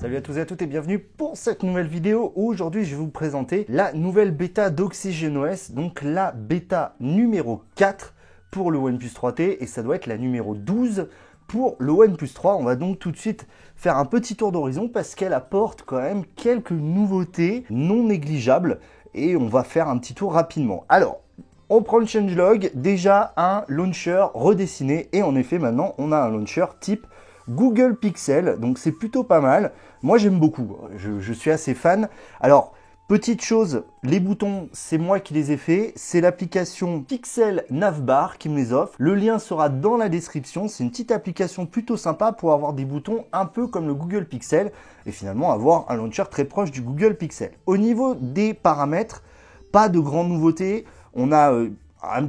Salut à tous et à toutes et bienvenue pour cette nouvelle vidéo où aujourd'hui je vais vous présenter la nouvelle bêta d'OxygenOS, donc la bêta numéro 4 pour le OnePlus 3T et ça doit être la numéro 12 pour le OnePlus 3. On va donc tout de suite faire un petit tour d'horizon parce qu'elle apporte quand même quelques nouveautés non négligeables et on va faire un petit tour rapidement. Alors, on prend le changelog, déjà un launcher redessiné et en effet maintenant on a un launcher type Google Pixel, donc c'est plutôt pas mal. Moi j'aime beaucoup, je suis assez fan. Alors, petite chose, les boutons, c'est moi qui les ai faits. C'est l'application Pixel Navbar qui me les offre. Le lien sera dans la description. C'est une petite application plutôt sympa pour avoir des boutons un peu comme le Google Pixel et finalement avoir un launcher très proche du Google Pixel. Au niveau des paramètres, pas de grandes nouveautés. On a un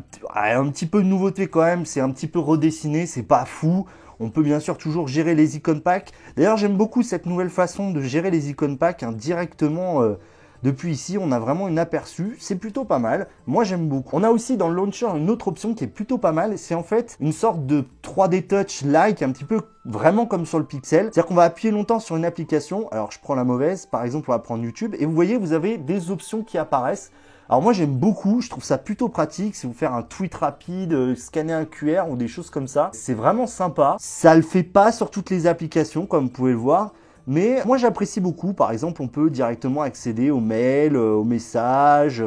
petit peu de nouveauté quand même, c'est un petit peu redessiné, c'est pas fou. On peut bien sûr toujours gérer les icônes pack. D'ailleurs, j'aime beaucoup cette nouvelle façon de gérer les icônes pack directement depuis ici. On a vraiment un aperçu. C'est plutôt pas mal. Moi, j'aime beaucoup. On a aussi dans le launcher une autre option qui est plutôt pas mal. C'est en fait une sorte de 3D Touch-like, un petit peu vraiment comme sur le Pixel. C'est-à-dire qu'on va appuyer longtemps sur une application. Alors, je prends la mauvaise. Par exemple, on va prendre YouTube. Et vous voyez, vous avez des options qui apparaissent. Alors moi j'aime beaucoup, je trouve ça plutôt pratique, si vous faire un tweet rapide, scanner un QR ou des choses comme ça, c'est vraiment sympa. Ça le fait pas sur toutes les applications comme vous pouvez le voir, mais moi j'apprécie beaucoup. Par exemple, on peut directement accéder aux mails, aux messages,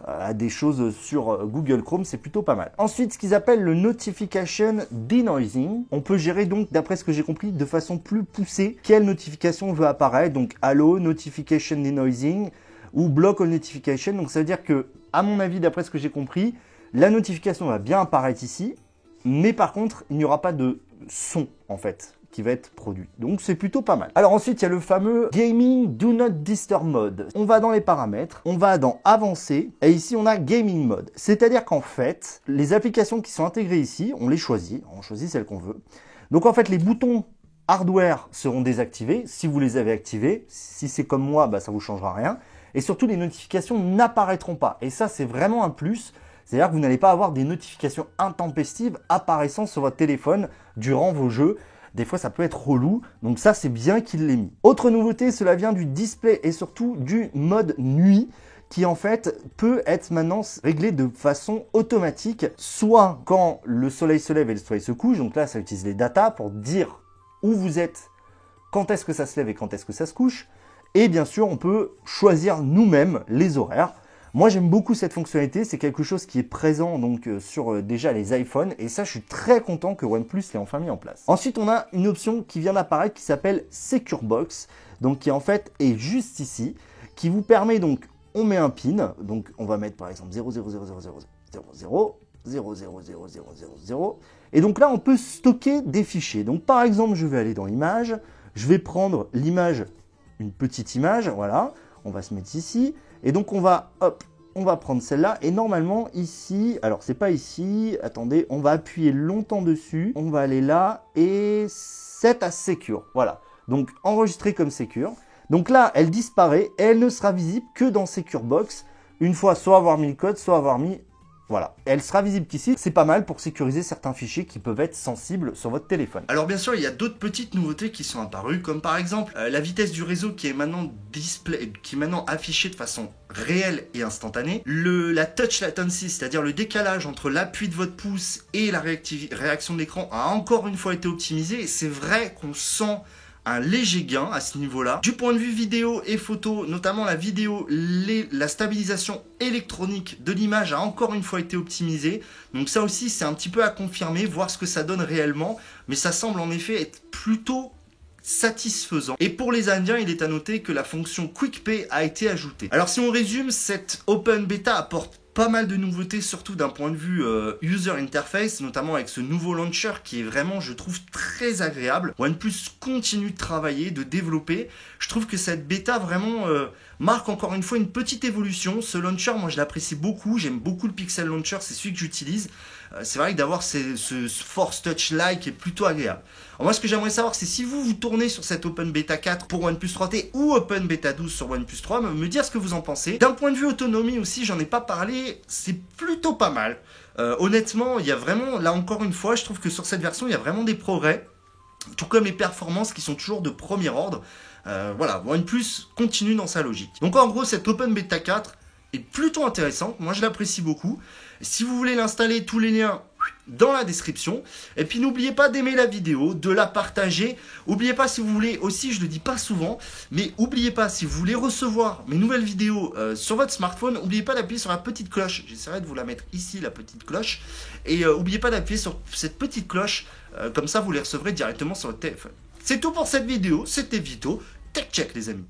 à des choses sur Google Chrome, c'est plutôt pas mal. Ensuite, ce qu'ils appellent le Notification Denoising. On peut gérer donc, d'après ce que j'ai compris, de façon plus poussée, quelle notification veut apparaître. Donc Allo, Notification Denoising, ou Block All Notification. Donc ça veut dire que, à mon avis, d'après ce que j'ai compris, la notification va bien apparaître ici, mais par contre, il n'y aura pas de son, en fait, qui va être produit. Donc c'est plutôt pas mal. Alors ensuite, il y a le fameux Gaming Do Not Disturb Mode. On va dans les paramètres, on va dans Avancé, et ici on a Gaming Mode. C'est-à-dire qu'en fait, les applications qui sont intégrées ici, on les choisit, on choisit celles qu'on veut. Donc en fait, les boutons hardware seront désactivés si vous les avez activés. Si c'est comme moi, bah, ça vous changera rien. Et surtout, les notifications n'apparaîtront pas. Et ça, c'est vraiment un plus. C'est-à-dire que vous n'allez pas avoir des notifications intempestives apparaissant sur votre téléphone durant vos jeux. Des fois, ça peut être relou. Donc ça, c'est bien qu'il l'ait mis. Autre nouveauté, cela vient du display et surtout du mode nuit qui en fait peut être maintenant réglé de façon automatique. Soit quand le soleil se lève et le soleil se couche. Donc là, ça utilise les datas pour dire où vous êtes, quand est-ce que ça se lève et quand est-ce que ça se couche. Et bien sûr, on peut choisir nous-mêmes les horaires. Moi, j'aime beaucoup cette fonctionnalité. C'est quelque chose qui est présent donc sur déjà les iPhones. Et ça, je suis très content que OnePlus l'ait enfin mis en place. Ensuite, on a une option qui vient d'apparaître qui s'appelle Secure Box. Donc, qui en fait est juste ici. Qui vous permet donc, on met un pin. Donc, on va mettre par exemple 00000000000. Et donc là, on peut stocker des fichiers. Donc, par exemple, je vais aller dans l'image. Je vais prendre l'image, une petite image, voilà, on va se mettre ici, et donc on va, hop, on va prendre celle-là, et normalement ici, alors c'est pas ici, attendez, on va appuyer longtemps dessus, on va aller là, et set as secure, voilà, donc enregistrer comme secure, donc là, elle disparaît, et elle ne sera visible que dans Secure Box, une fois soit avoir mis le code, soit avoir mis... Voilà, elle sera visible qu'ici, c'est pas mal pour sécuriser certains fichiers qui peuvent être sensibles sur votre téléphone. Alors bien sûr, il y a d'autres petites nouveautés qui sont apparues, comme par exemple la vitesse du réseau qui est maintenant affichée de façon réelle et instantanée. La touch latency, c'est-à-dire le décalage entre l'appui de votre pouce et la réaction de l'écran a encore une fois été optimisé. Et c'est vrai qu'on sent un léger gain à ce niveau-là. Du point de vue vidéo et photo, notamment la vidéo, la stabilisation électronique de l'image a encore une fois été optimisée. Donc ça aussi, c'est un petit peu à confirmer, voir ce que ça donne réellement. Mais ça semble en effet être plutôt satisfaisant. Et pour les Indiens, il est à noter que la fonction Quick Pay a été ajoutée. Alors si on résume, cette Open Beta apporte pas mal de nouveautés, surtout d'un point de vue user interface, notamment avec ce nouveau launcher qui est vraiment, je trouve, très agréable. OnePlus continue de travailler, de développer. Je trouve que cette bêta vraiment marque encore une fois une petite évolution. Ce launcher, moi je l'apprécie beaucoup. J'aime beaucoup le Pixel Launcher, c'est celui que j'utilise. C'est vrai que d'avoir ce Force Touch-like est plutôt agréable. Alors moi, ce que j'aimerais savoir, c'est si vous tournez sur cette Open Beta 4 pour OnePlus 3T ou Open Beta 12 sur OnePlus 3, me dire ce que vous en pensez. D'un point de vue autonomie aussi, j'en ai pas parlé, c'est plutôt pas mal. Honnêtement, il y a vraiment, là encore une fois, je trouve que sur cette version, il y a vraiment des progrès. tout comme les performances qui sont toujours de premier ordre. Voilà, OnePlus continue dans sa logique. Donc en gros, cette Open Beta 4 est plutôt intéressante, moi je l'apprécie beaucoup. Si vous voulez l'installer, tous les liens dans la description. Et puis n'oubliez pas d'aimer la vidéo, de la partager. N'oubliez pas si vous voulez, aussi je le dis pas souvent, mais n'oubliez pas si vous voulez recevoir mes nouvelles vidéos sur votre smartphone, n'oubliez pas d'appuyer sur la petite cloche. J'essaierai de vous la mettre ici, la petite cloche. Et n'oubliez pas d'appuyer sur cette petite cloche, comme ça vous les recevrez directement sur votre téléphone. C'est tout pour cette vidéo, c'était Vito, Tech Check les amis.